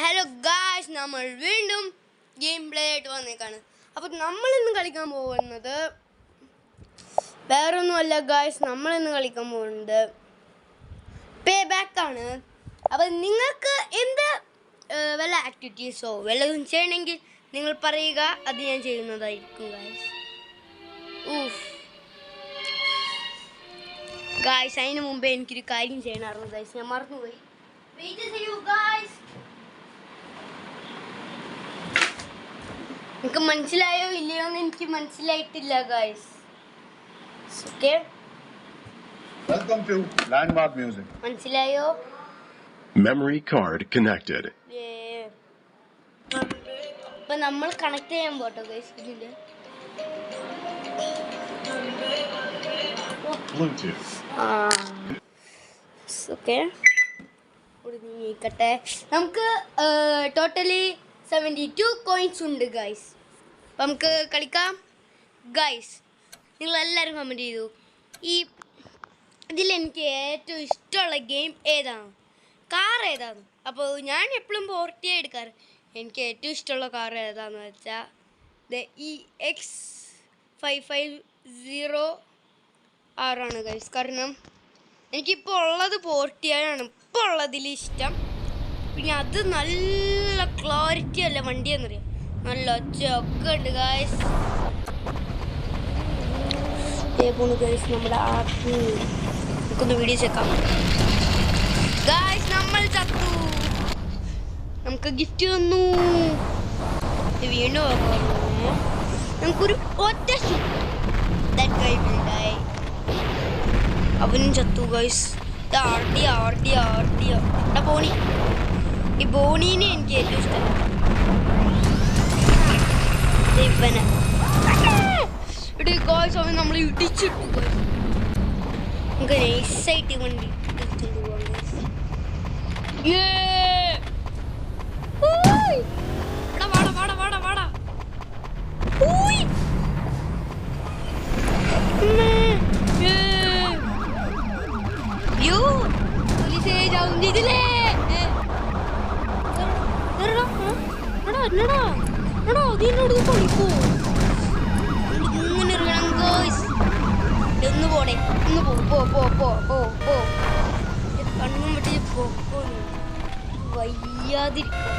Hello guys, നമ്മൾ വീണ്ടും game play ആയിട്ട് വന്നേക്കാണ്. അപ്പോൾ നമ്മളിന്ന് കളിക്കാൻ പോകുന്നത് വേറൊന്നുമല്ല ഗായ്സ്, നമ്മളിന്ന് കളിക്കാൻ പോകുന്നത് പേ ബാക്ക് ആണ്. അപ്പോൾ നിങ്ങൾക്ക് എന്ത് വല്ല ആക്ടിവിറ്റീസോ വല്ലതും ചെയ്യണമെങ്കിൽ നിങ്ങൾ പറയുക, അത് ഞാൻ ചെയ്യുന്നതായിരിക്കും ഗായ്സ്. ഗായ്സ്, അതിന് മുമ്പേ എനിക്കൊരു കാര്യം ചെയ്യണമായിരുന്നു ഗായ്സ്, ഞാൻ മറന്നുപോയി. വെയിറ്റ് ചെയ്യൂ ഗായ്സ്. നിങ്ങൾക്ക് മനസ്സിലായോ ഇല്ലയോ എന്ന് എനിക്ക് മനസ്സിലായിട്ടില്ല guys. Okay, welcome to Landmark Music. മനസ്സിലായോ? Memory card connected. അപ്പൊ നമ്മൾ കണക്ട് ചെയ്യാൻ പോട്ടോ ഗായ്സ്. ഇതിന്റെ Bluetooth. ഓക്കെ, നീക്കട്ടെ. നമുക്ക് ടോട്ടലി 72 കോയിൻസ് ഉണ്ട് ഗായ്സ്. അപ്പം നമുക്ക് കളിക്കാം ഗായ്സ്. നിങ്ങളെല്ലാവരും കമൻറ്റ് ചെയ്തു ഇതിലെനിക്ക് ഏറ്റവും ഇഷ്ടമുള്ള ഗെയിം ഏതാണ്, കാർ ഏതാണ്. അപ്പോൾ ഞാൻ എപ്പോഴും പോർട്ടിയേ എടുക്കാറ്. എനിക്ക് ഏറ്റവും ഇഷ്ടമുള്ള കാർ ഏതാണെന്ന് വെച്ചാൽ EX550 ആണ് ഗൈസ്. കാരണം എനിക്കിപ്പോൾ ഉള്ളത് പോർട്ടിയാണ് ഇപ്പോൾ ഉള്ളതിൽ ഇഷ്ടം. പിന്നെ അത് നല്ല ക്ലാരിറ്റി അല്ല വണ്ടിയെന്നറിയാം, നല്ല ഒച്ചയൊക്കെ ഉണ്ട് ഗൈസ്. ഇതേപോലെ ഗൈസ് നമ്മുടെ നമുക്കൊന്ന് വീഡിയോ ചെക്കാം ഗൈസ്. നമ്മൾ ചത്തു, നമുക്ക് ഗിഫ്റ്റ് തന്നു. വീണ്ടും നമുക്കൊരു ഒറ്റ അവനും ചത്തു ഗൈസ്. ബോണി, ഈ ബോണീനെ എനിക്ക് ഏറ്റവും ഇഷ്ടം. ഗൈസ് അവൻ നമ്മളെ ഇടിച്ചിട്ടു ഗൈസ്. നമുക്ക് നൈസായിട്ട് വണ്ടി ഇടിച്ചിട്ട് പോവാം ഗൈസ്. വാടാ ഒന്ന് പോടെ, ഒന്ന് പോ കണ്ണും വെട്ടി വയ്യാതിരിക്കും.